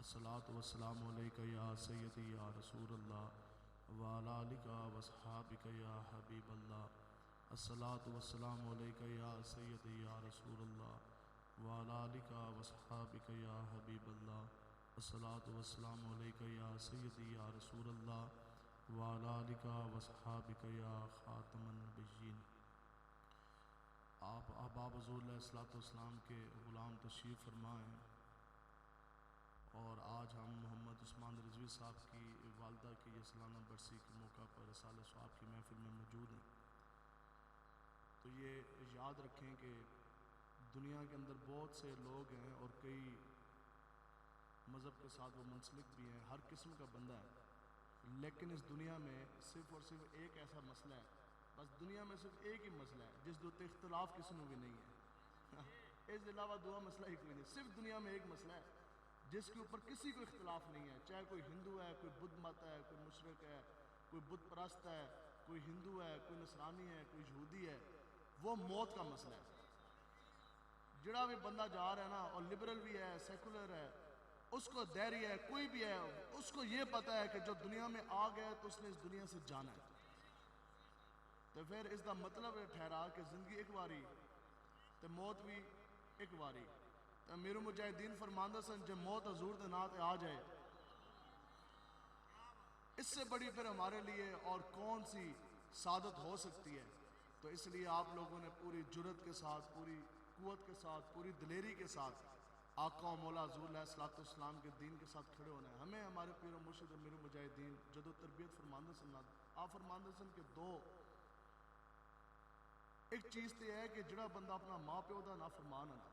الصلاۃ والسلام علیک یا سیدی یا رسول اللہ وعلی آلک واصحابک یا حبیب اللہ۔ الصلاۃ والسلام علیک یا سیدی یا رسول اللہ وعلی آلک واصحابک یا حبیب اللہ۔ الصلاۃ والسلام علیک یا سیدی یا رسول اللہ وعلی آلک واصحابک یا خاتم النبیین۔ آپ احباب حضور علیہ الصلوۃ والسلام کے غلام تشریف فرمائیں، اور آج ہم محمد عثمان رضوی صاحب کی والدہ کی یہ سالانہ برسی کے موقع پر رسالہ ثواب کی محفل میں موجود ہیں۔ تو یہ یاد رکھیں کہ دنیا کے اندر بہت سے لوگ ہیں اور کئی مذہب کے ساتھ وہ منسلک بھی ہیں، ہر قسم کا بندہ ہے، لیکن اس دنیا میں صرف اور صرف ایک ایسا مسئلہ ہے، بس دنیا میں صرف ایک ہی مسئلہ ہے جس دو اختلاف کسی نے بھی نہیں ہے اس علاوہ دو مسئلہ ہی کوئی نہیں، صرف دنیا میں ایک مسئلہ ہے جس کے اوپر کسی کو اختلاف نہیں ہے، چاہے کوئی ہندو ہے، کوئی بدھ مت ہے، کوئی مشرک ہے، کوئی بت پرست ہے، کوئی ہندو ہے، کوئی نصرانی ہے، کوئی یہودی ہے، وہ موت کا مسئلہ ہے۔ جڑا بھی بندہ جا رہا ہے نا، اور لبرل بھی ہے، سیکولر ہے، اس کو دہری ہے، کوئی بھی ہے، اس کو یہ پتہ ہے کہ جو دنیا میں آ گیا تو اس نے اس دنیا سے جانا ہے۔ تو پھر اس کا مطلب ٹھہرا کہ زندگی ایک باری تو موت بھی ایک باری۔ تو امیر المجاہدین فرماندہ سن جب موت حضور دے نام تے آ جائے، اس سے بڑی پھر ہمارے لیے اور کون سی سعادت ہو سکتی ہے۔ تو اس لیے آپ لوگوں نے پوری جرت کے ساتھ، پوری قوت کے ساتھ، پوری دلیری کے ساتھ آقا و مولا حضور علیہ الصلوۃ والسلام کے دین کے ساتھ کھڑے ہونا ہے۔ ہمیں ہمارے پیر و مرشد امیر المجاہدین جد و تربیت فرماندہ سن، آپ فرماندہ سن کہ دو ایک چیز تو یہ ہے کہ جڑا بندہ اپنا ماں پیو دا نافرمان ہے نا،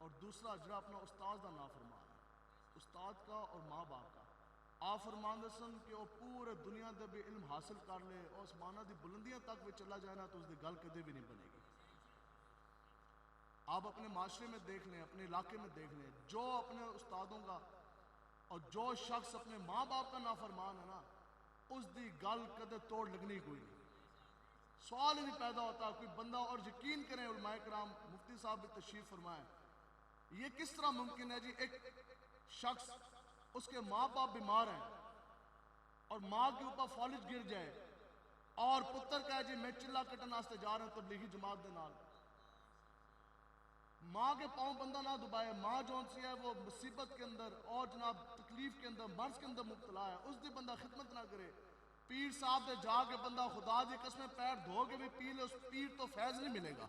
اور دوسرا جڑا اپنا استاد دا نافرمان ہے، استاد کا اور ماں باپ کا۔ آپ فرماندہ سن کہ وہ پورے دنیا دے بھی علم حاصل کر لے اور آسمانہ دی بلندیاں تک بھی چلا جائے نا تو اس دی گل کدے بھی نہیں بنے گی۔ آپ اپنے معاشرے میں دیکھ لیں، اپنے علاقے میں دیکھ لیں، جو اپنے استادوں کا اور جو شخص اپنے ماں باپ کا نافرمان ہے نا، اس دی گل کدے توڑ لگنی کوئی نہیں۔ سوال ہی نہیں پیدا ہوتا کوئی بندہ، اور یقین کریں علماء کرام، مفتی صاحب بھی تشریف فرمائیں، یہ کس طرح ممکن ہے جی ایک شخص اس کے ماں باپ بیمار ہیں اور ماں کے اوپر فالج گر جائے اور پتر کہے جی میں چلا کٹن واسطے جا رہا ہوں تبلیغی جماعت دے نال، ماں کے پاؤں بندہ نہ دبائے، ماں جون سی ہے وہ مصیبت کے اندر اور جناب تکلیف کے اندر مرض کے اندر مبتلا ہے، اس دی بندہ خدمت نہ کرے، پیر صاحب دے جا کے بندہ خدا دی قسمیں پیر دھو کے بھی پی لے، اس پیر تو فیض نہیں ملے گا۔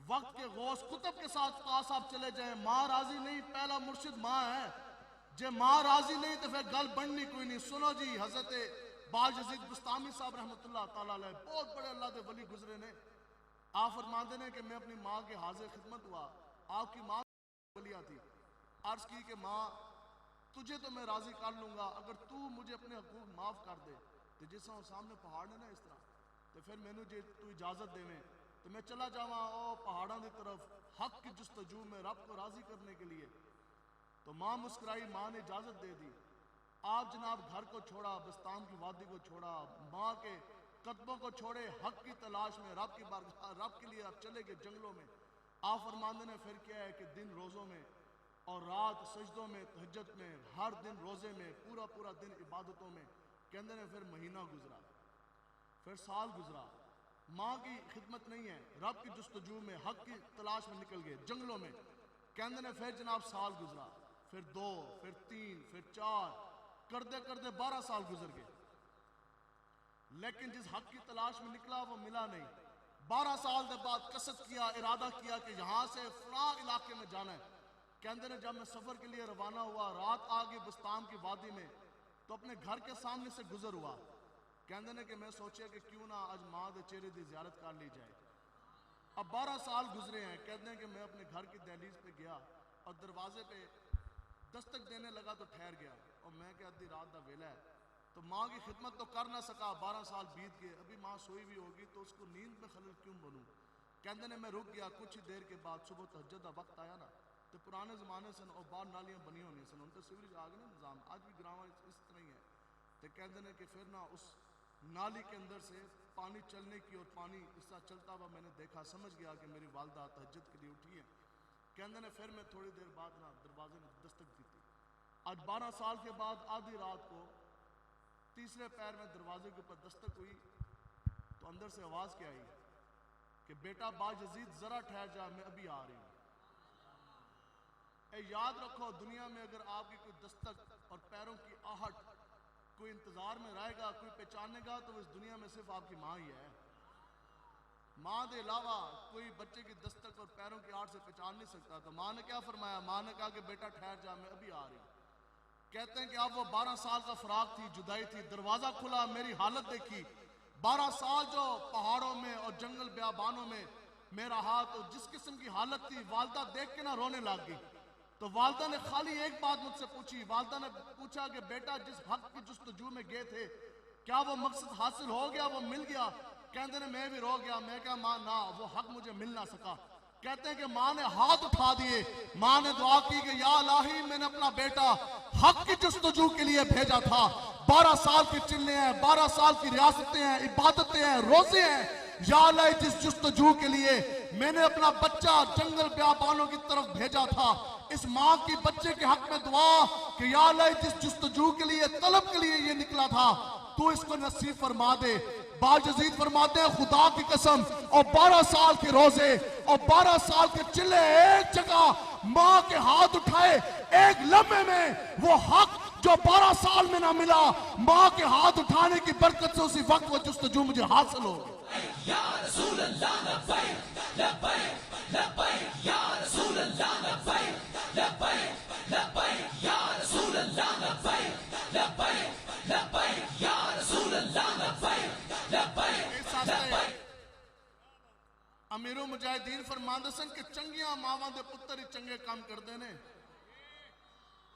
وقت کے غوث قطب کے ساتھ قاص صاحب چلے جائیں، ماں راضی نہیں، پہلا مرشد ماں ہے، جے ماں راضی نہیں تو پھر گل بننی کوئی نہیں۔ سنو جی، حضرت باجزید بستامی صاحب رحمۃ اللہ تعالیٰ علیہ بہت بڑے اللہ دے ولی گزرے نے۔ آپ فرماندے نے کہ میں اپنی ماں کے حاضر خدمت ہوا، آپ کی ماں ولیہ تھی، عرض کی کہ ماں تجھے تو میں راضی کر لوں گا اگر تو مجھے اپنے حقوق معاف کر دے، تو جس طرح سامنے پہاڑ نے نا اس طرح، تو پھر میں نے جے تو اجازت دے میں تو میں چلا جاواں او پہاڑاں دی طرف حق کی جستجو میں رب کو راضی کرنے کے لیے۔ تو ماں مسکرائی، ماں نے اجازت دے دی، آپ جناب گھر کو چھوڑا، بستان کی وادی کو چھوڑا، ماں کے قدموں کو چھوڑے، حق کی تلاش میں رب کی بارگاہ، رب کے لیے آپ چلے گئے جنگلوں میں۔ آپ فرماندے نے پھر کیا ہے کہ دن روزوں میں اور رات سجدوں میں، تہجد میں، ہر دن روزے میں، پورا پورا دن عبادتوں میں، کہندے نے پھر مہینہ گزرا، پھر سال گزرا، ماں کی خدمت نہیں ہے، رب کی جستجو میں، حق کی تلاش میں نکل گئے جنگلوں میں، کہندے نے پھر جناب سال گزرا، پھر 2، پھر 3، پھر 4، کردے کردے 12 سال گزر گئے، لیکن جس حق کی تلاش میں نکلا وہ ملا نہیں۔ 12 سال دے بعد قصد کیا، ارادہ کیا کہ یہاں سے فلاں علاقے میں جانا ہے۔ کہندے نے جب میں سفر کے لیے روانہ ہوا، رات آ گئی بستان کی وادی میں، تو اپنے گھر کے سامنے سے گزر ہوا، کہندے نے کہ میں سوچیا کہ کیوں نہ آج ماں دے چہرے دی زیارت کر لی جائے۔ اب 12 سال گزرے ہیں، کہتے ہیں کہ میں اپنے گھر کی دہلیز پہ گیا اور دروازے پہ دستک دینے لگا تو ٹھہر گیا، اور میں کہ ادھی رات دا ویلا ہے تو ماں کی خدمت تو کر نہ سکا، 12 سال بیت گئے، ابھی ماں سوئی بھی ہوگی تو اس کو نیند میں خلل کیوں بنوں۔ کہندے نے میں رک گیا، کچھ دیر کے بعد صبح تہجد دا وقت آیا نا، تو پرانے زمانے سن اور باہر نالیاں بنی ہونی سن، ان تو سیوریج آ گئے نا نظام، آج بھی گراواں اس طرح ہی ہے، تو کہندے نے کہ پھر نہ اس نالی کے اندر سے پانی چلنے کی، اور پانی اس طرح چلتا ہوا میں نے دیکھا، سمجھ گیا کہ میری والدہ تہجد کے لیے اٹھی ہے۔ کہندے نے پھر میں تھوڑی دیر بعد نہ دروازے نے دستک دی تھی، آج 12 سال کے بعد آدھی رات کو تیسرے پیر میں دروازے کے اوپر دستک ہوئی تو اندر سے آواز کیا آئی کہ بیٹا باجزید ذرا ٹھہر جا، میں ابھی آ رہی ہوں۔ اے یاد رکھو، دنیا میں اگر آپ کی کوئی دستک اور پیروں کی آہٹ کوئی انتظار میں رہے گا، کوئی پہچانے گا، تو اس دنیا میں صرف آپ کی ماں ہی ہے۔ ماں کے علاوہ کوئی بچے کی دستک اور پیروں کی آہٹ سے پہچان نہیں سکتا۔ تو ماں نے کیا فرمایا؟ ماں نے کہا کہ بیٹا ٹھہر جا، میں ابھی آ رہی ہوں۔ کہتے ہیں کہ اب وہ 12 سال کا فراق تھی، جدائی تھی، دروازہ کھلا، میری حالت دیکھی، 12 سال جو پہاڑوں میں اور جنگل بیابانوں میں میرا ہاتھ، جس قسم کی حالت تھی، والدہ دیکھ کے نہ رونے لگ گئی۔ تو والدہ نے خالی ایک بات مجھ سے پوچھی، والدہ نے پوچھا کہ بیٹا جس حق کی جستجو میں گئے تھے، کیا وہ مقصد حاصل ہو گیا، وہ مل گیا؟ کہتے ہیں میں بھی رو گیا، میں کہا ماں نہ، وہ حق مجھے مل نہ سکا۔ کہتے ہیں کہ ماں نے ہاتھ اٹھا دیے، ماں نے دعا کی کہ یا الہی، میں نے اپنا بیٹا حق کی جستجو کے لیے بھیجا تھا، 12 سال کی چلنے ہیں، 12 سال کی ریاستیں ہیں، عبادتیں ہیں، روزے ہیں، یا اللہ جس جستجو کے لیے میں نے اپنا بچہ جنگل بیابانوں کی طرف بھیجا تھا، اس ماں کی بچے کے حق میں دعا کہ یا اللہ جس جستجو کے لیے، طلب کے لیے یہ نکلا تھا، تو اس کو نصیب فرما دے۔ باجزید فرماتے ہیں خدا کی قسم، اور 12 سال کے روزے اور 12 سال کے چلے، ایک جگہ ماں کے ہاتھ اٹھائے، ایک لمحے میں وہ حق جو 12 سال میں نہ ملا، ماں کے ہاتھ اٹھانے کی برکت سے اسی وقت وہ جستجو مجھے حاصل ہو گئی۔ یا رسول اللہ لبیک لبیک لبیک، یا رسول اللہ لبیک لبیک لبیک، یا رسول اللہ لبیک لبیک لبیک، یا رسول اللہ لبیک لبیک لبیک۔ امیر المجاہدین فرماندے سن کہ چنگیاں ماواں دے پتر ہی چنگے کام کردے نے۔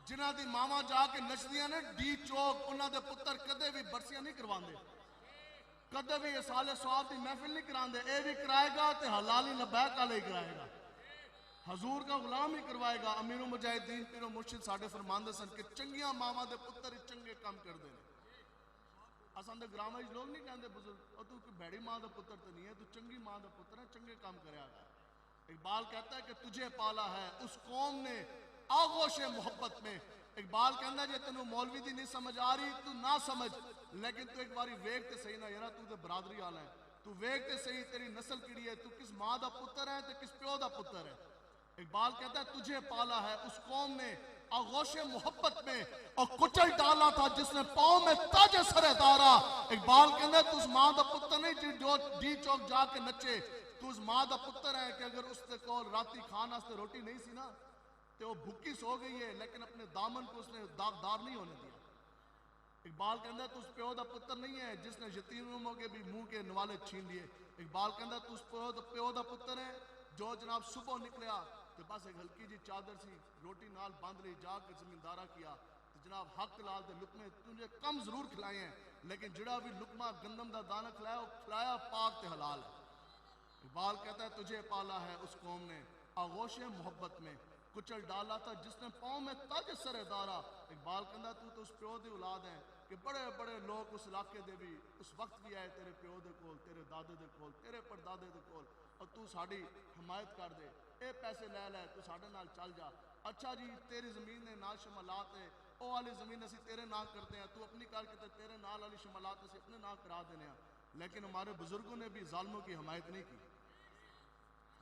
جنہاں دی ماواں جا کے نچدیاں نے ڈی چوک، انہاں دے پتر کدے بھی برسیاں نہیں کرواندے، کدے بھی سال سواب دی محفل نہیں کراندے۔ اے بھی کرائے گا تے حلالی لبیک والے ہی کرائے گا، حضور کا غلام ہی کروائے گا۔ امیر المجاہدین پیر و مرشد ساڈے فرماندے سن کہ چنگیاں ماواں دے پتر ہی چنگے کام کردے نے۔ اساں دے گراماں وچ لوگ نہیں کہندے بزرگ او تو کوئی بھڑی ماں دا پتر تو نہیں ہے، تو چنگی ماں دا پتر ہے، چنگے کام کریا گا۔ اقبال کہتا ہے کہ تجھے پالا ہے اس قوم نے آغوش محبت میں۔ اقبال کہندا ہے جے تینوں مولوی دی نہیں سمجھ آ رہی تو نہ سمجھ، لیکن تو ایک باری ویکھ تے صحیح نہ یارا، تو تے برادری والا ہے، تو ویکھ تے صحیح تیری نسل کیڑی ہے، تو کس ماں دا پتر ہے تے کس پیو دا پتر ہے۔ اقبال کہتا ہے تجھے پالا ہے اس قوم نے آغوش محبت میں، اور کچل ڈالا تھا جس نے پاؤں میں تاج سر دارا۔ اقبال کہتا ہے تو اس ماں دا پتر نہیں جو ڈی چوک جا کے نچے، تو اس ماں دا پتر ہے کہ اگر اس نے کول راتی کھان واسطے روٹی نہیں سی نا تو وہ بھوکی سو گئی ہے، لیکن اپنے دامن کو اس نے داغدار نہیں ہونے دیا۔ اقبال کہتا ہے تو اس پیو دا پتر نہیں ہے جس نے یتیموں کے بھی منہ کے نوالے چھین لیے۔ اقبال کہتا ہے تو اس پیو دا پتر ہے جو جناب صبح نکلیا تو بس ایک ہلکی جی چادر سی روٹی نال باندھ لی، جا کے زمیندارہ کیا تو جناب حق لال دے لقمے تجھے کم ضرور کھلائے ہیں، لیکن جڑا بھی لقمہ گندم دا دانہ کھلایا وہ کھلایا پاک تے حلال ہے۔ اقبال کہتا ہے تجھے پالا ہے اس قوم نے آغوش محبت میں، کچل ڈالا تھا جس نے پاؤں میں تاج سر دارا۔ اقبال کہتا ہے تو اس پیو دی اولاد ہے کہ بڑے بڑے لوگ اس علاقے دے بھی اس وقت بھی آئے تیرے پیو دے کول، تیرے دادے دے کول، تیرے پردادے دے کول، اور تو ساڑی حمایت کر دے، اے پیسے لے لے، تو ساڑے نال چل جا۔ اچھا جی تیری زمین نے نال شمالات ہے، او والی زمین اسی تیرے نام کرتے ہیں، تو اپنی کر کے تیرے نال والی شمالات اسی اپنے نام کرا دینے ہیں۔ لیکن ہمارے بزرگوں نے بھی ظالموں کی حمایت نہیں کی۔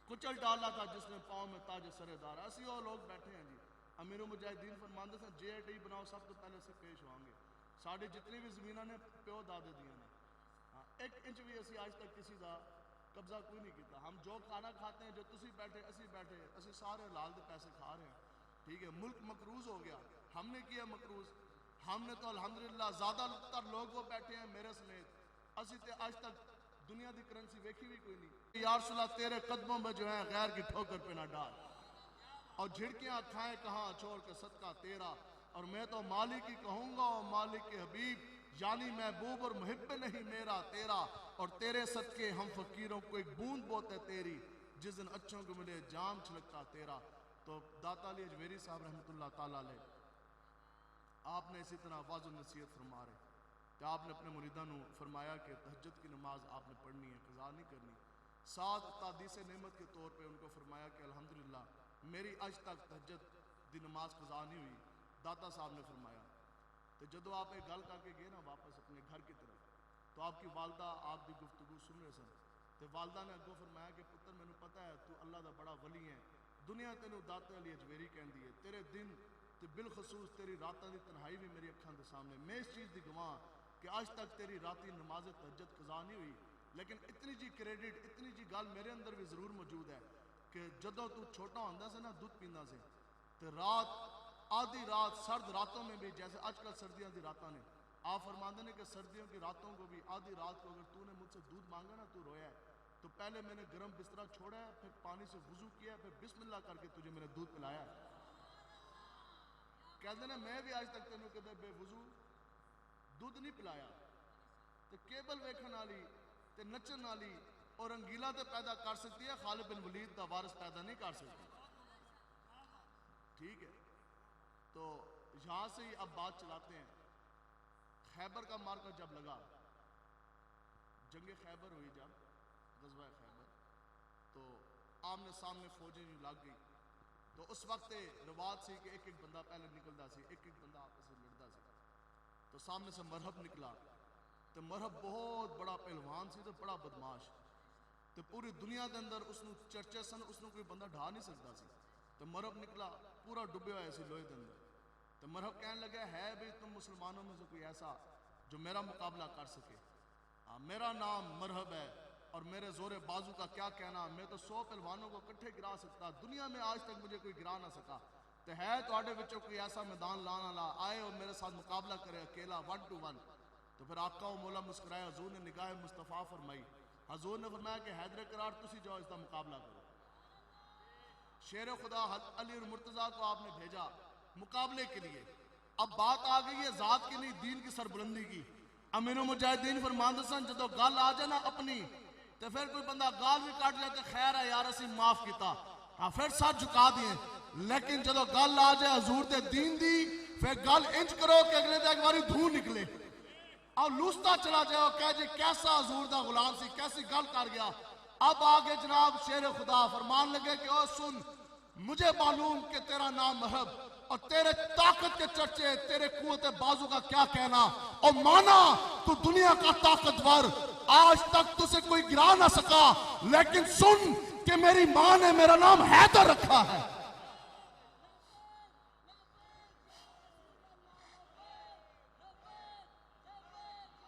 کچل ڈالا تھا جس نے پاؤں میں تاج سر دارا۔ اسی وہ لوگ بیٹھے ہیں جی، امیر المجاہدین فرماندے سے جے ڈی بناؤ سب تو پہلے سے پیش ہوانگے، ساڑھے جتنی بھی زمینہ نے پیو دادے دیا نے، ایک انچ بھی اسی آج تک کسی دا قبضہ کوئی نہیں کیتا۔ ہم جو کھانا کھاتے ہیں، جو تسی بیٹھے اسی بیٹھے، اسی سارے حلال دے پیسے کھا رہے ہیں، ٹھیک ہے۔ ملک مقروض ہو گیا، ہم نے کیا مقروض، ہم نے تو الحمدللہ زیادہ تر لوگ وہ بیٹھے ہیں میرے سمیت، اسی تے آج تک دنیا دی کرنسی ویکھی بھی کوئی نہیں۔ یا رسول اللہ تیرے قدموں میں جو ہے غیر کی ٹھوکر پہ نہ ڈال، اور جھڑکیاں کھائیں کہاں چھوڑ کے صدقہ تیرا، اور میں تو مالک ہی کہوں گا، اور مالک کے حبیب یعنی محبوب اور محب نہیں میرا تیرا، اور تیرے صدقے ہم فقیروں کو ایک بوند بوتے تیری، جس دن اچھوں کو ملے جام چھلکتا تیرا۔ تو داتا علی اجمیری صاحب رحمۃ اللہ تعالیٰ علیہ آپ نے اسی طرح واضح نصیحت فرما رہے کہ آپ نے اپنے مریداں نو فرمایا کہ تہجد کی نماز آپ نے پڑھنی ہے، قضا نہیں کرنی۔ 7 تحدیث نعمت کے طور پہ ان کو فرمایا کہ الحمدللہ میری آج تک تہجد دی نماز قضا نہیں ہوئی، داتا صاحب نے فرمایا تو جدو آپ ایک گل کر کے گئے نا واپس اپنے گھر کی طرف تو آپ کی والدہ آپ کی گفتگو سن رہے سن تو والدہ نے اگوں فرمایا کہ پتر مینوں پتہ ہے تو اللہ دا بڑا ولی ہے دنیا تینوں داتے علی اجویری کہندی ہے تیرے دن تے بالخصوص تیری راتاں دی تنہائی بھی میری اکھاں دے سامنے میں اس چیز دی گواہ کہ آج تک تیری راتی نماز تہجد قضا نہیں ہوئی لیکن اتنی جی کریڈٹ اتنی جی گل میرے اندر بھی ضرور موجود ہے کہ جدوں تو چھوٹا ہوندا سی نا دودھ پیندا سی تے رات آدھی رات سرد راتوں میں بھی جیسے آج کل سردیاں دی راتاں نے آپ فرماندے نے کہ سردیوں کی راتوں کو بھی آدھی رات کو اگر تو نے مجھ سے دودھ مانگا نا تو رویا ہے تو پہلے میں نے گرم بسترا چھوڑا ہے پھر پانی سے وضو کیا پھر بسم اللہ کر کے تجھے میں نے دودھ پلایا ہے کہتے ہیں میں بھی آج تک تینوں کدے بے وضو دودھ نہیں پلایا تو کیبل ویکھن والی تے نچن والی اور رنگیلا تے پیدا کر سکتی ہے خالد بن ولید دا وارث پیدا نہیں کر سکتی ٹھیک ہے تو یہاں سے ہی اب بات چلاتے ہیں خیبر کا مارکا جب لگا جنگ خیبر ہوئی جب غزوہ خیبر تو آمنے سامنے فوجیں یوں لگ گئی تو اس وقت رواج سی کہ ایک ایک بندہ پہلے نکلتا سی ایک ایک بندہ آپس سے لڑتا سی تو سامنے سے مرحب نکلا تو مرحب بہت بڑا پہلوان سی تو بڑا بدماش تو پوری دنیا کے اندر اس نو چرچے سن اس نو کوئی بندہ ڈھا نہیں سکتا سی تو مرحب نکلا پورا ڈبے ہوئے سی لوہے کے اندر تو مرحب کہنے لگا ہے بھی تم مسلمانوں میں سے کوئی ایسا جو میرا مقابلہ کر سکے میرا نام مرحب ہے اور میرے زور بازو کا کیا کہنا میں تو 100 پہلوانوں کو کٹھے گرا سکتا دنیا میں آج تک مجھے کوئی گرا نہ سکا تو ہے تو آڑے بچوں کوئی ایسا میدان لانا لا آئے اور میرے ساتھ مقابلہ کرے اکیلا 1 to 1 تو پھر آقا و مولا مسکرائے حضور نے نگاہ مصطفیٰ فرمائی حضور نے فرمایا کہ حیدر قرار تسی جاؤ اس کا مقابلہ کرو شیر خدا علی اور مرتضیٰ کو آپ نے بھیجا مقابلے کے لیے اب بات آ گئی ہے ذات کی نہیں دین کی سربلندی کی امین و مجاہدین فرماندے سن جدو گل آ جائے نا اپنی تو پھر کوئی بندہ گال بھی کاٹ لے کہ خیر ہے یار اسی معاف کیتا ہاں پھر ساتھ جھکا دیے لیکن جدو گل آ جائے حضور دے دین دی پھر گل انج کرو کہ اگلے دے ایک باری دھوں نکلے اور لوستا چلا جائے کہہ جی کیسا حضور دا غلام سی کیسی گل کر گیا اب آگے جناب شیر خدا فرمان لگے کہ او سن مجھے معلوم کہ تیرا نام مرحب اور تیرے طاقت کے چرچے تیرے قوت بازو کا کیا کہنا اور مانا تو دنیا کا طاقتور آج تک تجھے کوئی گرا نہ سکا لیکن سن کہ میری ماں نے میرا نام حیدر رکھا ہے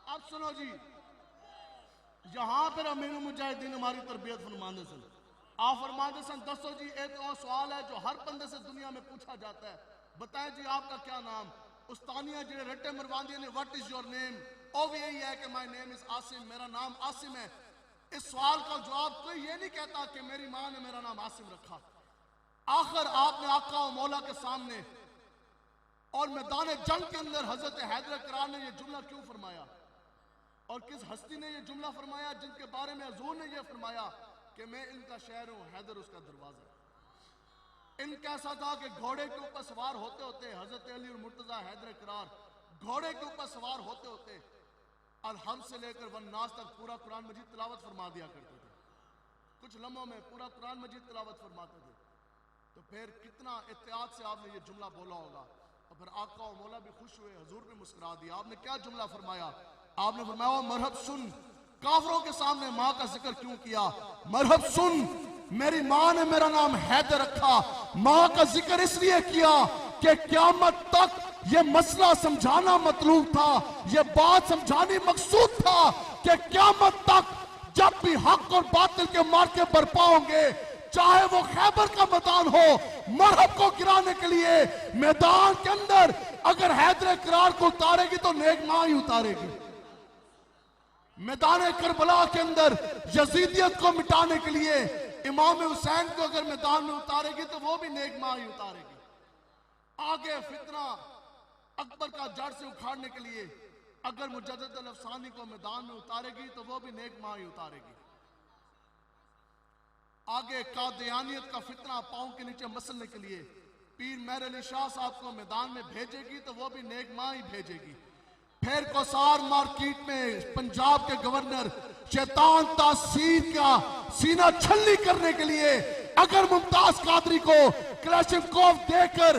اب سنو جی یہاں پر امین مجاہدین ہماری تربیت فرماندے سن آپ فرماندے سن دسو جی ایک اور سوال ہے جو ہر بندے سے دنیا میں پوچھا جاتا ہے بتائیں جی آپ کا کیا نام استانیہ جڑے رٹے مرواندی نے what is your name او بھی یہی ہے کہ my name is عاصم میرا نام عاصم ہے اس سوال کا جواب کوئی یہ نہیں کہتا کہ میری ماں نے میرا نام عاصم رکھا آخر آپ نے آقا و مولا کے سامنے اور میدان جنگ کے اندر حضرت حیدر قرار نے یہ جملہ کیوں فرمایا اور کس ہستی نے یہ جملہ فرمایا جن کے بارے میں حضور نے یہ فرمایا کہ میں ان کا شہر ہوں حیدر اس کا دروازہ ان کیسا تھا کہ گھوڑے کے اوپر سوار ہوتے ہوتے حضرت علی اور مرتضیٰ حیدر قرار گھوڑے کے اوپر سوار ہوتے ہوتے الحمد سے لے کر والناس تک پورا قرآن مجید تلاوت فرما دیا کرتے تھے کچھ لمحوں میں پورا قرآن مجید تلاوت فرماتے تھے تو پھر کتنا احتیاط سے آپ نے یہ جملہ بولا ہوگا اور پھر آقا و مولا بھی خوش ہوئے حضور بھی مسکرا دیا آپ نے کیا جملہ فرمایا آپ نے فرمایا مرحب سن کافروں کے سامنے ماں کا ذکر کیوں کیا مرحب سن میری ماں نے میرا نام حیدر رکھا ماں کا ذکر اس لیے کیا کہ قیامت تک یہ مسئلہ سمجھانا مطلوب تھا یہ بات سمجھانی مقصود تھا کہ قیامت تک جب بھی حق اور باطل کے مارکے برپا ہوں گے چاہے وہ خیبر کا میدان ہو مرحب کو گرانے کے لیے میدان کے اندر اگر حیدر قرار کو اتارے گی تو نیک ماں ہی اتارے گی میدان کربلا کے اندر یزیدیت کو مٹانے کے لیے امام حسین کو اگر میدان میں اتارے گی تو وہ بھی نیک ماں ہی اتارے گی آگے فتنہ اکبر کا جڑ سے اکھاڑنے کے لیے اگر مجدد الافسانی کو میدان میں اتارے گی تو وہ بھی نیک ماں ہی اتارے گی آگے قادیانیت کا فتنہ پاؤں کے نیچے مسلنے کے لیے پیر مہر علی شاہ صاحب کو میدان میں بھیجے گی تو وہ بھی نیک ماں ہی بھیجے گی پھر کوسار مارکیٹ میں پنجاب کے گورنر شیطان تاثیر کا سینہ چھلی کرنے کے لیے اگر ممتاز قادری کو کلاشنکوف دے کر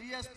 DSP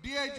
DIG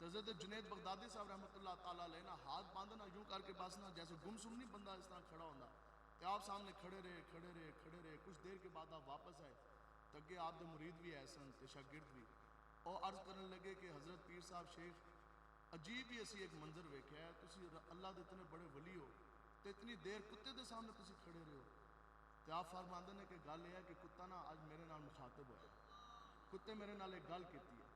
تو حضرت جنید بغدادی صاحب رحمۃ اللہ تعالیٰ علیہ نا ہاتھ باندھنا یوں کر کے بس نا جیسے گمسم نہیں بندہ اس طرح کھڑا ہونا، تو آپ سامنے کھڑے رہے کچھ دیر کے بعد آپ واپس آئے تو اگے آپ دے مرید بھی ایسن تے شاگرد بھی، اور عرض کرنے لگے کہ حضرت پیر صاحب شیخ عجیب ہی اسی ایک منظر ویکھیا ہے، تسی اللہ دے اتنے بڑے ولی ہو تو اتنی دیر کتے دے سامنے تسی کھڑے رہے ہو، تو آپ فرماندے نے کہ گل یہ ہے کہ کتا نا آج میرے نال مخاطب ہوا، کتے میرے نال ایک گل کیتی ہے۔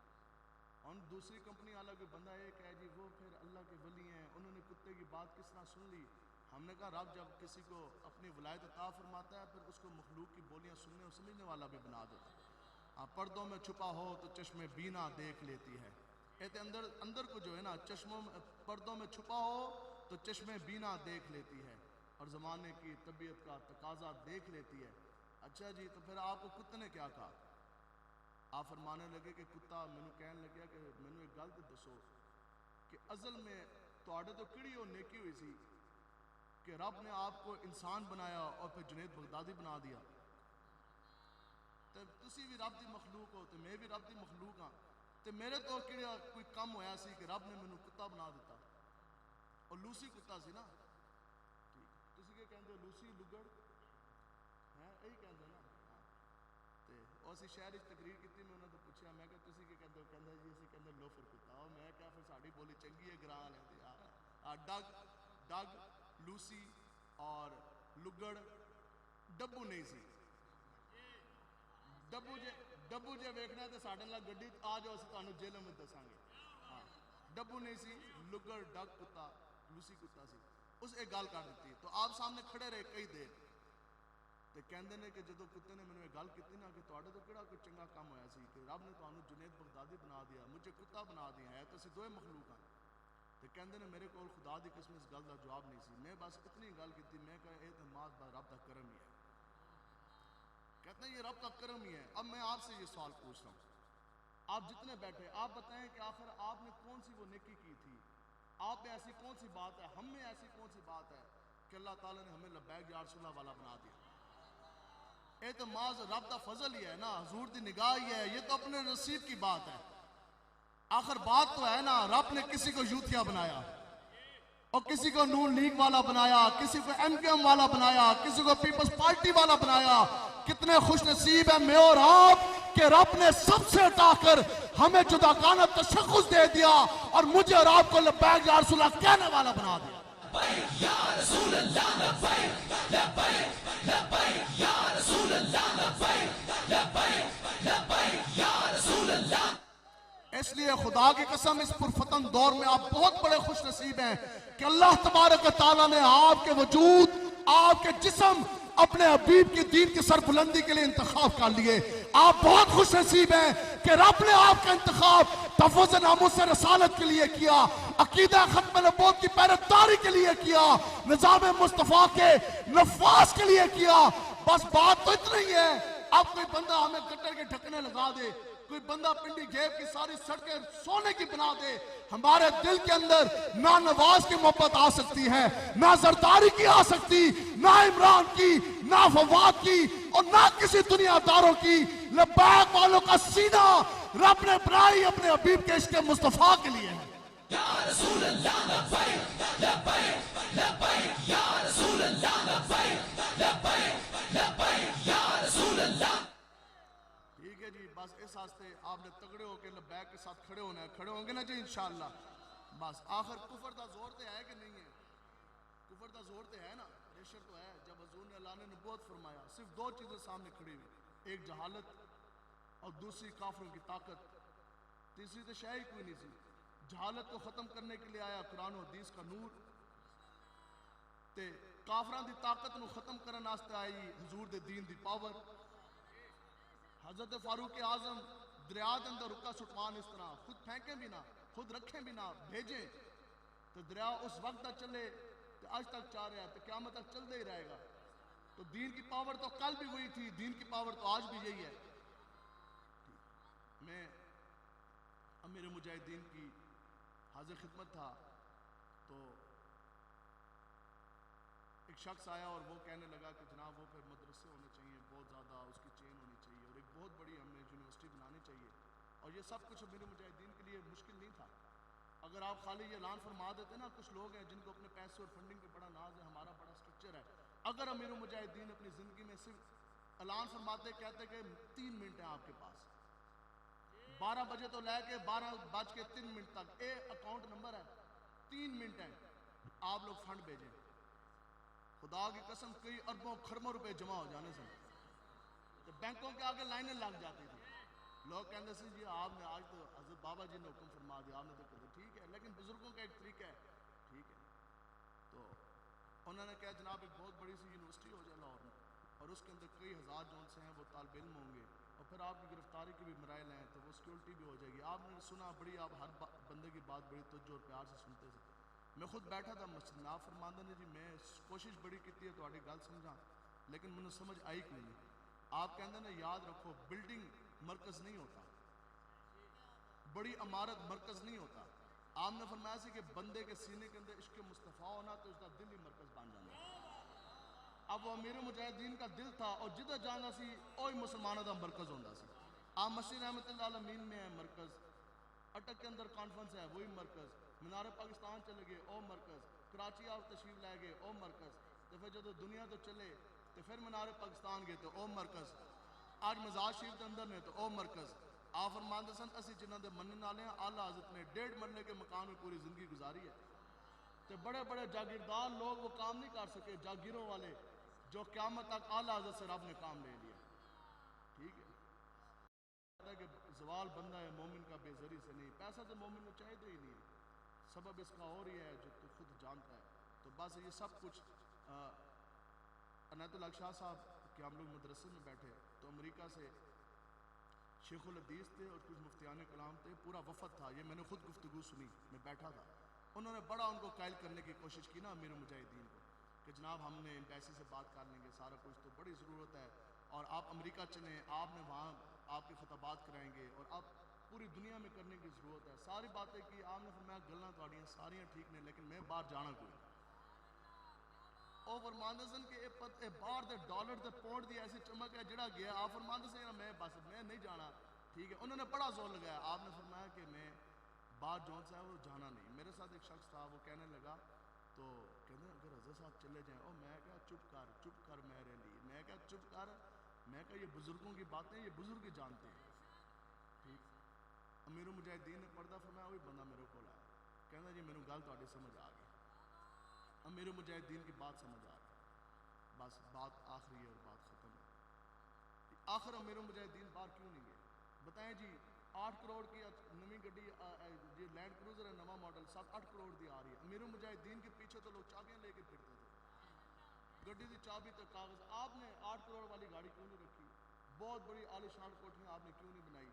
اور دوسری کمپنی والا کوئی بندہ ایک ہے جی وہ پھر اللہ کے ولی ہیں، انہوں نے کتے کی بات کس طرح سن لی؟ ہم نے کہا رب جب کسی کو اپنی ولایت عطا فرماتا ہے پھر اس کو مخلوق کی بولیاں سننے اور سمجھنے والا بھی بنا دیتا ہے۔ آپ پردوں میں چھپا ہو تو چشم بینا دیکھ لیتی ہے، کہتے اندر کو جو ہے نا چشموں میں پردوں میں چھپا ہو تو چشم بینا دیکھ لیتی ہے اور زمانے کی طبیعت کا تقاضا دیکھ لیتی ہے۔ اچھا جی تو پھر آپ کو کتے نے کیا کہا؟ آپ فرمانے لگے کہ کتا مینوں کہن لگیا کہ مینوں ایک گل تے دسو کہ ازل میں تواڈے تو کیڑی وہ نیکی ہوئی سی کہ رب نے آپ کو انسان بنایا اور پھر جنید بغدادی بنا دیا؟ تو تسی بھی رب دی مخلوق ہو تو میں بھی رب دی مخلوق ہاں، تو میرے تو کیڑا کوئی کم ہویا سی کہ رب نے مینوں کتا بنا دیتا؟ اور لوسی کتا سی نا، ٹھیک تسی کہ کہندے ہو لوسی لگڑ ہے یہی کہندے نا؟ تے او اسی شہر وچ تقریر کیتی، میں انہاں تو پوچھیا میں کہ تسی کی کہندے ہو؟ کہندا جی اسی کہندے لوفر کتا، اور میں کہا پھر ساڈی بولی چنگی ہے گراں والے دی ڈگ لوسی اور لگڑ ڈبو نہیں سی، ڈبو جے ویکھنا ہے تے ساڈے نال گڈی آ جاؤ اسی تانوں جیل میں دساں گے، ہاں ڈبو نہیں سی، لگڑ ڈگ کتا لوسی کتا سی، اس ایک گل کر دیتی۔ تو آپ سامنے کھڑے رہے کئی دیر تے کہندے نے کہ جدو کتے نے مینوں یہ گل کیتی نا کہ تواڈے تو کیڑا کوئی چنگا کام ہویا سی کہ رب نے تانوں جنید بغدادی بنا دیا، مجھے کتا بنا دیا ہے تو اسی دوئے مخلوق ہاں۔ تے کہندے نے میرے کول خدا دی قسم اس گل دا جواب نہیں سی، میں بس اتنی گل کیتی، میں کہا اعتماد با رب دا کرم ہی ہے، کہتے ہیں یہ رب کا کرم ہی ہے۔ اب میں آپ سے یہ سوال پوچھ رہا ہوں، آپ جتنے بیٹھے آپ بتائیں کہ آخر آپ نے کون سی وہ نیکی کی تھی؟ آپ میں ایسی کون سی بات ہے، ہم میں ایسی کون سی بات ہے کہ اللہ تعالیٰ نے ہمیں لبیک یا رسول اللہ والا بنا دیا؟ اعتماد رب دا فضل ہی ہے نا، حضور دی نگاہ ہی ہے، یہ تو اپنے نصیب کی بات ہے۔ آخر بات تو ہے نا رب نے کسی کو یوتھیا بنایا اور کسی کو نون لیگ والا بنایا، کسی کو ایم کیو ایم والا بنایا، کسی کو پیپلز پارٹی والا بنایا۔ کتنے خوش نصیب ہیں میں اور آپ کہ رب نے سب سے ہٹا کر ہمیں جداگانہ تشخص دے دیا اور مجھے اور آپ کو لبیک یا رسول اللہ کہنے والا بنا دیا۔ لبیک یا رسول اللہ لبیک لبیک لبیک یا رسول اللہ لبیک لبیک لبیک یا رسول اللہ۔ اس لیے خدا کی قسم اس پرفتن دور میں آپ بہت بڑے خوش نصیب ہیں کہ اللہ تبارک و تعالیٰ نے آپ کے وجود آپ کے جسم اپنے حبیب کی دین کی سربلندی کے لیے انتخاب کر لیے۔ آپ بہت خوش نصیب ہیں کہ رب نے آپ کا انتخاب تحفظ ناموس رسالت کے لیے کیا، عقیدہ ختم نبوت کی پیروکاری کے لیے کیا، نظام مصطفیٰ کے نفاذ کے لیے کیا۔ بس بات تو اتنا ہی ہے، اب کوئی بندہ ہمیں گٹر کے ڈھکنے لگا دے، کوئی بندہ پنڈی گھیب کی ساری سڑکیں سونے کی بنا دے، ہمارے دل کے اندر نہ نواز کی محبت آ سکتی ہے، نہ زرداری کی آ سکتی، نہ عمران کی، نہ فواد کی، اور نہ کسی دنیا داروں کی۔ لبیک والوں کا سینہ رب نے بنائی اپنے حبیب کے عشق مصطفیٰ کے لیے ہے۔ یا رسول اللہ لبیک لبیک لبیک یا رسول اللہ لبیک لبیک لبیک یا رسول اللہ۔ ٹھیک ہے جی، بس اس واسطے آپ نے تگڑے ہو کے لبیک کے ساتھ کھڑے ہونا ہے، کھڑے ہوں گے نا جی انشاءاللہ۔ بس آخر کفر دا زور تے ہے کہ نہیں ہے؟ کفر دا زور تے ہے نا، پریشر تو ہے۔ جب حضور نے اعلان نبوت فرمایا صرف دو چیزیں سامنے کھڑی ہوئی، ایک جہالت اور دوسری کافروں کی طاقت، تیسری تو شے ہی کوئی نہیں سی۔ جہالت کو ختم کرنے کے لیے آیا قرآن و حدیث کا نور، تے کافران دی طاقت نو ختم کرنے واسطے آئی حضور دے دین دی پاور۔ حضرت فاروق اعظم دریا دے اندر رکا سٹوان اس طرح خود پھینکیں بھی نہ، خود رکھیں بھی نہ، بھیجیں تو دریا اس وقت تک چلے تو آج تک چاہ رہا ہے تو قیامت تک چلتے ہی رہے گا۔ تو دین کی پاور تو کل بھی وہی تھی، دین کی پاور تو آج بھی یہی ہے۔ میں امیر مجاہدین کی حاضر خدمت تھا تو ایک شخص آیا اور وہ کہنے لگا کہ جناب وہ پھر مدرسے ہونے چاہیے بہت زیادہ، اس کی چین ہونی چاہیے اور ایک بہت بڑی ہمیں یونیورسٹی بنانی چاہیے، اور یہ سب کچھ امیر مجاہدین کے لیے مشکل نہیں تھا۔ اگر آپ خالی یہ اعلان فرما دیتے نا، کچھ لوگ ہیں جن کو اپنے پیسے اور فنڈنگ پہ بڑا ناز ہے، ہمارا بڑا سٹرکچر ہے، اگر امیر المجاہدین اپنی زندگی میں صرف اعلان فرماتے کہتے کہ 3 منٹ ہیں آپ کے پاس، 12 بجے تو لے کے 12:03 تک اکاؤنٹ نمبر ہے، 3 منٹ ہیں، آپ لوگ فنڈ بھیجیں، خدا کی قسم کئی اربوں خربوں روپے جمع ہو جانے سے تو بینکوں کے آگے لائنیں لگ جاتی تھی. لوگ کہتے ہیں جی آپ نے آج تو حضرت بابا جی نے حکم فرما دیا، آپ نے تو کہتے ٹھیک ہے، لیکن بزرگوں کا ایک طریقہ ہے، ٹھیک ہے. تو انہوں نے کہا جناب ایک بہت بڑی سی یونیورسٹی ہو جائے لاہور میں، اور اس کے اندر کئی ہزار جون سے ہیں وہ طالب علم ہوں گے، اور پھر آپ کی گرفتاری کی بھی مراحل ہیں تو وہ سیکورٹی بھی ہو جائے گی. آپ نے سنا بڑی، آپ ہر بندے کی بات بڑی توجہ اور پیار سے سنتے تھے. میں خود بیٹھا تھا مسجد میں، آپ فرماندہ نے جی میں کوشش بڑی کی ہے تھوڑی گل سمجھا، لیکن مجھے سمجھ آئی کوئی نہیں. آپ کہتے ہیں نا یاد رکھو بلڈنگ مرکز نہیں ہوتا، بڑی عمارت مرکز نہیں ہوتا. آپ نے فرمایا سی کہ بندے کے سینے کے اندر عشق مصطفیٰ ہونا تو اس کا دل ہی مرکز بن جانا ہے. اب وہ امیر مجاہدین کا دل تھا اور جدھر جانا سی وہی مسلمانوں کا مرکز ہوتا سی. آپ مسجد رحمت اللہ عالمین میں ہے مرکز، اٹک کے اندر کانفرنس ہے وہی مرکز، مینار پاکستان چلے گئے او مرکز، کراچی آپ تشریف لائے گئے او مرکز، تو پھر جب دنیا تو چلے تو پھر مینار پاکستان گئے تو او مرکز، آج مزار شریف کے اندر نے تو او مرکز. آپ فرماندے سن اسی جنہاں دے منن والے ہیں، اعلیٰ حضرت نے 1.5 مرلے کے مکان میں پوری زندگی گزاری ہے، تو بڑے بڑے جاگیردار لوگ وہ کام نہیں کر سکے، جاگیروں والے جو قیامت تک اعلیٰ حضرت سے رب نے کام لے لیا. ٹھیک ہے کہ زوال بندہ ہے مومن کا بے زری سے نہیں، پیسہ تو مومن کو چاہیے ہی نہیں ہے، سبب اس کا اور ہی ہے جو تو خود جانتا ہے. تو بس یہ سب کچھ عنایت اللہ شاہ صاحب کہ ہم لوگ مدرسے میں بیٹھے تو امریکہ سے شیخ الحدیث تھے اور کچھ مفتیان کلام تھے، پورا وفد تھا. یہ میں نے خود گفتگو سنی، میں بیٹھا تھا. انہوں نے بڑا ان کو قائل کرنے کی کوشش کی نا امیر مجاہدین کو کہ جناب ہم نے ایمبیسی سے بات کر لیں گے، سارا کچھ تو بڑی ضرورت ہے، اور آپ امریکہ چلیں، آپ نے وہاں آپ کے خطابات کرائیں گے اور آپ پوری دنیا میں کرنے کی ضرورت ہے. ساری باتیں کی. آپ نے فرمایا گلاں تھوڑیاں ساریاں ٹھیک نے لیکن میں باہر جانا کوئی او فرماندے سن کہ اے باہر دے ڈالر تے پاؤنڈ دی ایسی چمک ہے جڑا گیا. آپ فرماندے سن میں بس میں نہیں جانا. ٹھیک ہے انہوں نے بڑا زور لگایا. آپ نے فرمایا کہ میں باہر جون صاحب وہ جانا نہیں. میرے ساتھ ایک شخص تھا وہ کہنے لگا تو کہتے ہیں اگر حضرت صاحب چلے جائیں، او میں کہا چپ کر میرے لیے، میں کہا چپ کر، میں کہا یہ بزرگوں کی باتیں یہ بزرگ ہی جانتے ہیں. ٹھیک امیر المجاہدین نے پردہ فرمایا، وہی بندہ میرے کو آیا کہنا جی میرے گل تاری سمجھ آ گئی، امیر المجاہدین کی بات سمجھ آ گئی، بس بات آخری ہے اور بات ختم ہے. آخر امیر المجاہدین باہر کیوں نہیں گئے؟ بتائیں جی 8 کروڑ کی نئی گڈی یہ لینڈ کروزر ہے نواں ماڈل 7-8 کروڑ دی آ رہی ہے. امیر المجاہدین کے پیچھے تو لوگ چابیاں لے کے پھرتے تھے، گڈی دی چابی تک کاغذ. آپ نے 8 کروڑ والی گاڑی کیوں نہیں رکھی؟ بہت بڑی عالی شان کوٹھیاں آپ نے کیوں نہیں بنائی؟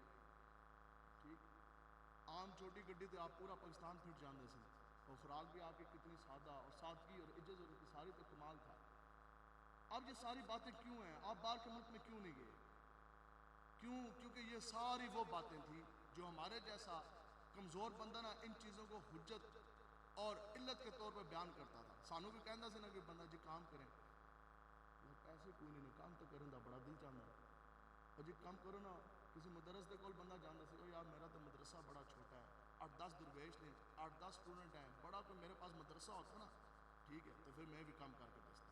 ٹھیک عام چھوٹی گڈی تے آپ پورا پاکستان پھٹ جاندے سن، اور خوراک بھی آپ کی کتنی سادہ اور سادگی اور عزت اور ساری تو کمال تھا. اب یہ ساری باتیں کیوں ہیں؟ آپ باہر کے ملک میں کیوں نہیں گئے؟ کیوں؟ کیونکہ یہ ساری وہ باتیں تھیں جو ہمارے جیسا کمزور بندہ نا ان چیزوں کو حجت اور علت کے طور پر بیان کرتا تھا. سانو بھی کہندا سی نا کہ بندہ جی کام کریں، پیسے کوئی نہیں کام تو کرن دا بڑا دل چاہتا ہے، اور جی کام کرو نا. کسی مدرس دے کول بندہ جاندا سی، او یار میرا تو مدرسہ بڑا چھوٹا ہے، 8-10 درویش نے، 8-10 سٹوڈنٹ ہیں، بڑا کوئی میرے پاس مدرسہ ہوتا نا ٹھیک ہے تو پھر میں بھی کام کر کے دستا.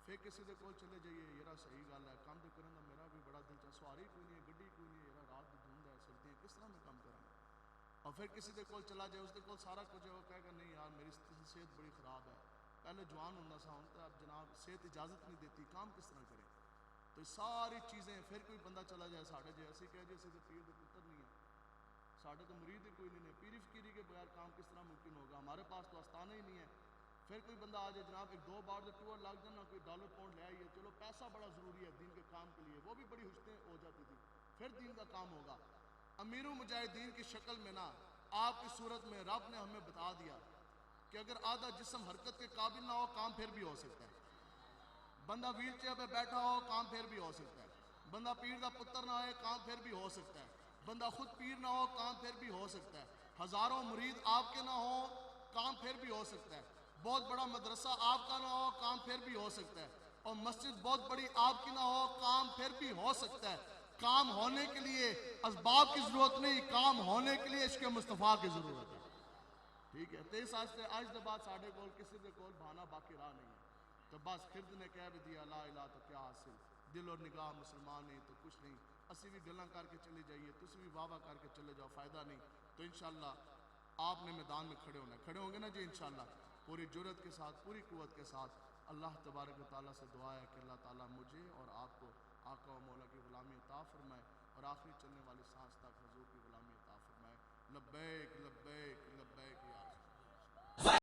پھر کسی دے کول چلے جائیے، یار صحیح گل ہے کام تو کرن دا میرا بھی بڑا دل چاہ، سواری کوئی نہیں ہے، گڈی کوئی نہیں ہے، یار رات دی دھند ہے، سردیاں کس طرح میں کام کراں گا. اور پھر کسی دے کول چلا جائے، اس دے کول سارا کچھ ہے، وہ کہے گا نہیں یار میری صحت بڑی خراب ہے، پہلے جوان ہوندا سا ہوں تو اب جناب صحت اجازت نہیں دیتی، کام کس طرح کریں. تو یہ ساری چیزیں پھر کوئی بندہ چلا جائے ساڑھے جائے اسی کہہ جی اسی تو پیر دے پتر نہیں ہیں، ساڑھے تو مرید ہی کوئی نہیں ہے، پیری فقیری کے بغیر کام کس طرح ممکن ہوگا، ہمارے پاس تو آستانہ ہی نہیں ہے. پھر کوئی بندہ آ جائے جناب 1-2 بار جو ٹور لگ جائے نا، کوئی ڈالر پاؤنڈ لے آئیے، چلو پیسہ بڑا ضروری ہے دین کے کام کے لیے، وہ بھی بڑی حجتیں ہو جاتی تھی، پھر دین کا کام ہوگا. امیر المجاہدین کی شکل میں نا آپ کی صورت میں رب نے ہمیں بتا دیا کہ اگر آدھا جسم حرکت کے قابل نہ ہو کام پھر بھی ہو سکتا ہے. بندہ ویل چیئر پہ بیٹھا ہو کام پھر بھی ہو سکتا ہے. بندہ پیر دا پتر نہ ہوئے کام پھر بھی ہو سکتا ہے. بندہ خود پیر نہ ہو کام پھر بھی ہو سکتا ہے. ہزاروں مرید آپ کے نہ ہو کام پھر بھی ہو سکتا ہے. بہت بڑا مدرسہ آپ کا نہ ہو کام پھر بھی ہو سکتا ہے. اور مسجد بہت بڑی آپ کی نہ ہو کام پھر بھی ہو سکتا ہے. کام ہونے کے لیے اسباب کی ضرورت نہیں، کام ہونے کے لیے عشق مصطفیٰ کی ضرورت ہے. ٹھیک ہے تے آج دے بعد ساڈے کول کسی دے کول بہانا باقی راہ نہیں ہے تو بس خرد نے کہہ بھی دیا لا الہ تو کیا حاصل دل اور نگاہ مسلمان نہیں تو کچھ نہیں اسی بھی گلاں کر کے چلے جائیے تسی بھی واہ واہ کر کے چلے جاؤ فائدہ نہیں تو انشاءاللہ آپ نے میدان میں کھڑے ہونا ہے کھڑے ہوں گے نا جی انشاءاللہ پوری جرت کے ساتھ پوری قوت کے ساتھ اللہ تبارک و تعالیٰ سے دعا ہے کہ اللہ تعالیٰ مجھے اور آپ کو آقا و مولا کی غلامی عطا فرمائے اور آخری چلنے والی سانس تک حضور کی غلامی عطا فرمائے لبیک لبیک لبیک یا رسول اللہ